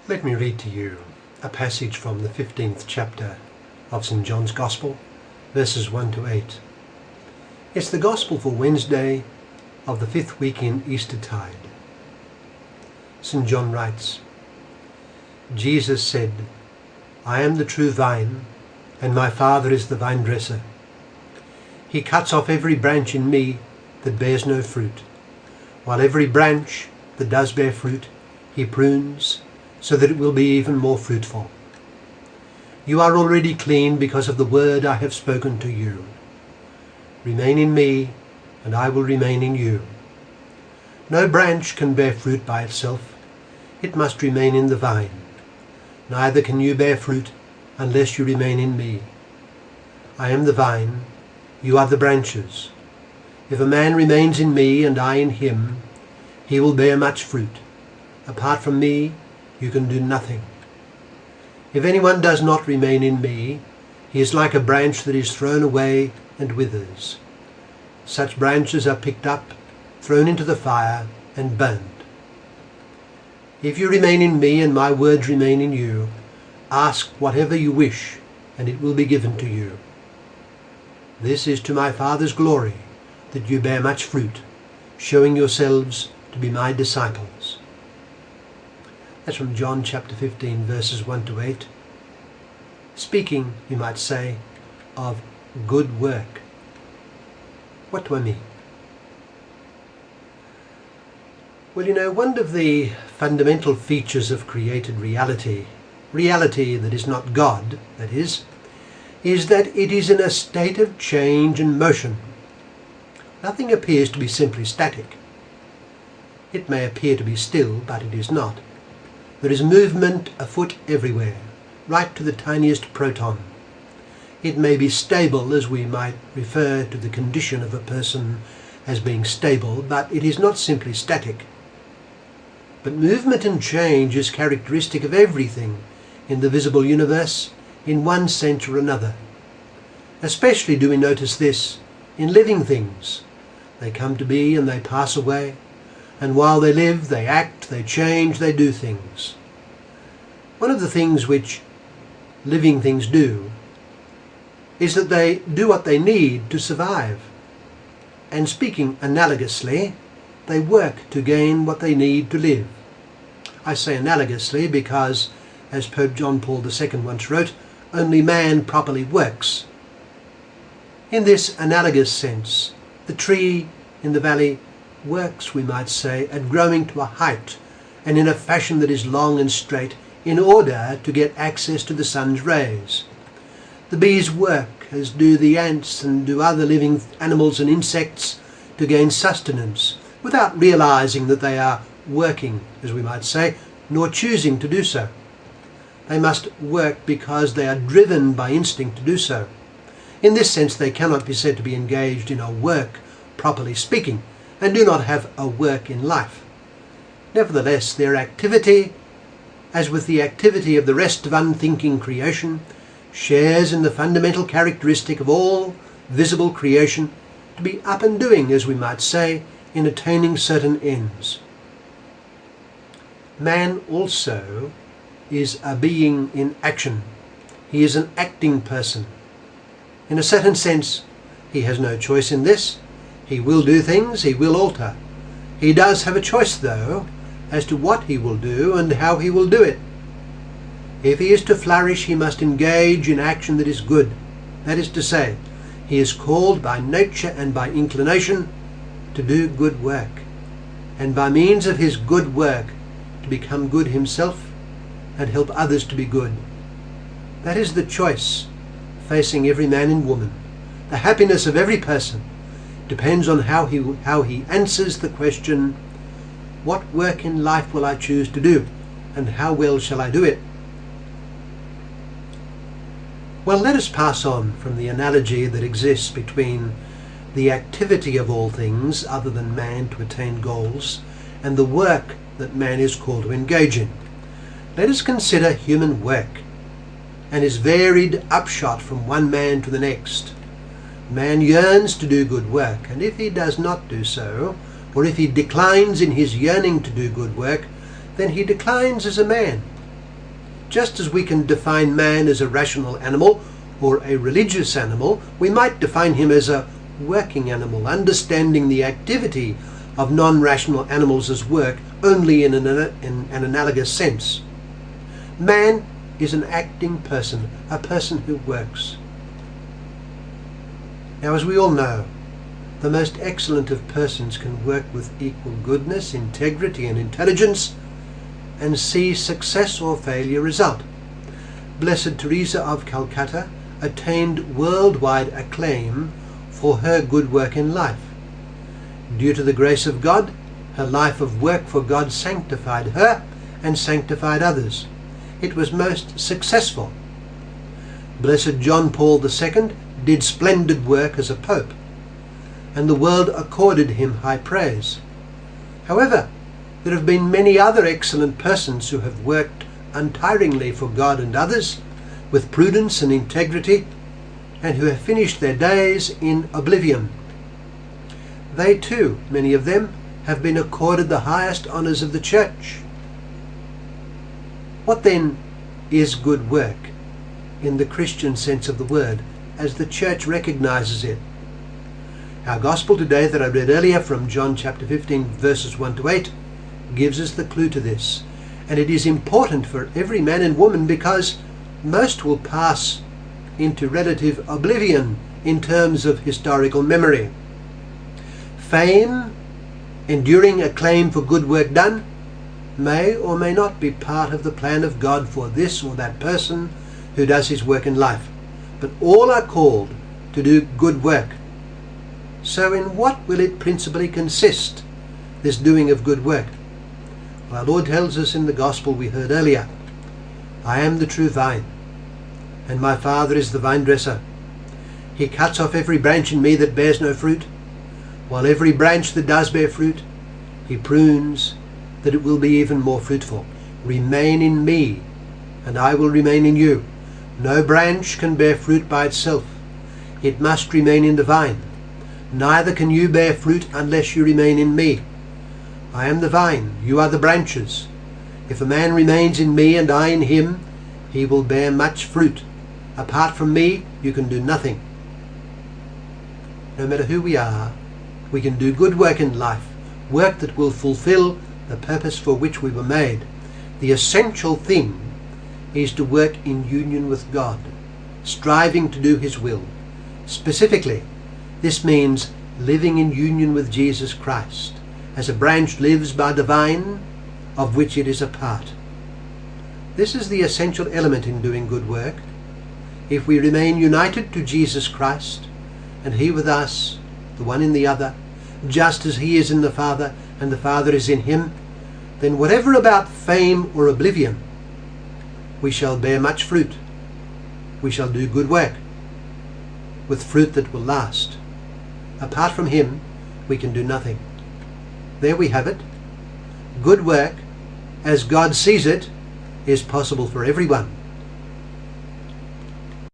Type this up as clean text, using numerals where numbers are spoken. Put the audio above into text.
Let me read to you a passage from the 15th chapter of St. John's Gospel, verses 1 to 8. It's the Gospel for Wednesday of the 5th week in Eastertide. St. John writes, Jesus said, I am the true vine, and my Father is the vine dresser. He cuts off every branch in me that bears no fruit, while every branch that does bear fruit he prunes, so that it will be even more fruitful. You are already clean because of the word I have spoken to you. Remain in me, and I will remain in you. No branch can bear fruit by itself. It must remain in the vine. Neither can you bear fruit unless you remain in me. I am the vine, you are the branches. If a man remains in me and I in him, he will bear much fruit. Apart from me, you can do nothing. If anyone does not remain in me, he is like a branch that is thrown away and withers. Such branches are picked up, thrown into the fire, and burned. If you remain in me and my words remain in you, ask whatever you wish, and it will be given to you. This is to my Father's glory, that you bear much fruit, showing yourselves to be my disciples. That's from John chapter 15, verses 1 to 8. Speaking, you might say, of good work. What do I mean? Well, one of the fundamental features of created reality that is not God, that is that it is in a state of change and motion. Nothing appears to be simply static. It may appear to be still, but it is not. There is movement afoot everywhere, right to the tiniest proton. It may be stable, as we might refer to the condition of a person as being stable, but it is not simply static. But movement and change is characteristic of everything in the visible universe in one sense or another. Especially do we notice this in living things. They come to be and they pass away. And while they live, they act, they change, they do things. One of the things which living things do is that they do what they need to survive. And speaking analogously, they work to gain what they need to live. I say analogously because, as Pope John Paul II once wrote, only man properly works. In this analogous sense, the tree in the valley works, we might say, at growing to a height and in a fashion that is long and straight in order to get access to the sun's rays. The bees work, as do the ants and do other living animals and insects, to gain sustenance without realizing that they are working, as we might say, nor choosing to do so. They must work because they are driven by instinct to do so. In this sense, they cannot be said to be engaged in a work, properly speaking, and do not have a work in life. Nevertheless, their activity, as with the activity of the rest of unthinking creation, shares in the fundamental characteristic of all visible creation to be up and doing, as we might say, in attaining certain ends. Man also is a being in action. He is an acting person. In a certain sense, he has no choice in this. He will do things, he will alter. He does have a choice, though, as to what he will do and how he will do it. If he is to flourish, he must engage in action that is good. That is to say, he is called by nature and by inclination to do good work, and by means of his good work to become good himself and help others to be good. That is the choice facing every man and woman. The happiness of every person depends on how he answers the question, what work in life will I choose to do, and how well shall I do it? Well, let us pass on from the analogy that exists between the activity of all things other than man to attain goals and the work that man is called to engage in. Let us consider human work and his varied upshot from one man to the next. Man yearns to do good work, and if he does not do so, or if he declines in his yearning to do good work, then he declines as a man, Just as we can define man as a rational animal or a religious animal, we might define him as a working animal, understanding the activity of non-rational animals as work only in an analogous sense. Man is an acting person, a person who works. Now, as we all know, the most excellent of persons can work with equal goodness, integrity and intelligence and see success or failure result. Blessed Teresa of Calcutta attained worldwide acclaim for her good work in life. Due to the grace of God, her life of work for God sanctified her and sanctified others. It was most successful. Blessed John Paul II did splendid work as a pope, and the world accorded him high praise. However, there have been many other excellent persons who have worked untiringly for God and others with prudence and integrity, and who have finished their days in oblivion. They too, many of them, have been accorded the highest honours of the Church. What then is good work in the Christian sense of the word, as the Church recognises it? Our Gospel today that I read earlier from John chapter 15 verses 1 to 8 gives us the clue to this, and it is important for every man and woman because most will pass into relative oblivion in terms of historical memory. Fame, enduring acclaim for good work done, may or may not be part of the plan of God for this or that person who does his work in life, but all are called to do good work. So in what will it principally consist, this doing of good work? Well, our Lord tells us in the Gospel we heard earlier, I am the true vine, and my Father is the vine dresser. He cuts off every branch in me that bears no fruit, while every branch that does bear fruit, he prunes, that it will be even more fruitful. Remain in me, and I will remain in you. No branch can bear fruit by itself. It must remain in the vine. Neither can you bear fruit unless you remain in me. I am the vine, you are the branches. If a man remains in me and I in him, he will bear much fruit. Apart from me, you can do nothing. No matter who we are, we can do good work in life, work that will fulfill the purpose for which we were made. The essential thing is to work in union with God, striving to do his will. Specifically, this means living in union with Jesus Christ, as a branch lives by the vine of which it is a part. This is the essential element in doing good work. If we remain united to Jesus Christ, and he with us, the one in the other, just as he is in the Father and the Father is in him, then whatever about fame or oblivion, we shall bear much fruit. We shall do good work with fruit that will last. Apart from him, we can do nothing. There we have it. Good work, as God sees it, is possible for everyone.